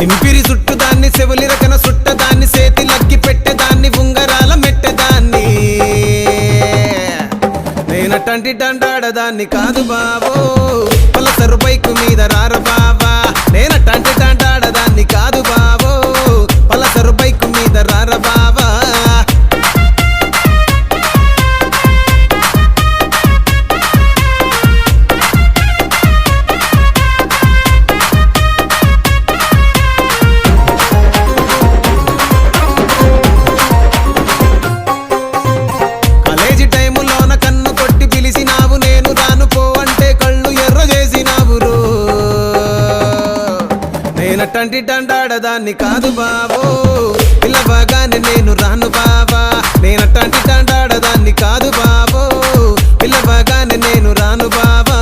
సింపిరి చుట్టుదాన్ని చెవులి రకన సుట్టదాన్ని సేతి లగ్గి పెట్టేదాన్ని ఉంగరాల మెట్టెదాన్ని నేనటంటి డండాడదాన్ని కాదు బావో పలసరు బైకు మీద రార బావా నేనటంటి డండాడదాన్ని కాదు బావో పలసరు బైకు మీద రార బావా నేనటంటి డండాడదాన్ని కాదు బావో పిల్లవగానే నేను రాను బావా నేనటంటి డండాడదాన్ని కాదు బావో పిల్లవగానే నేను రాను బావా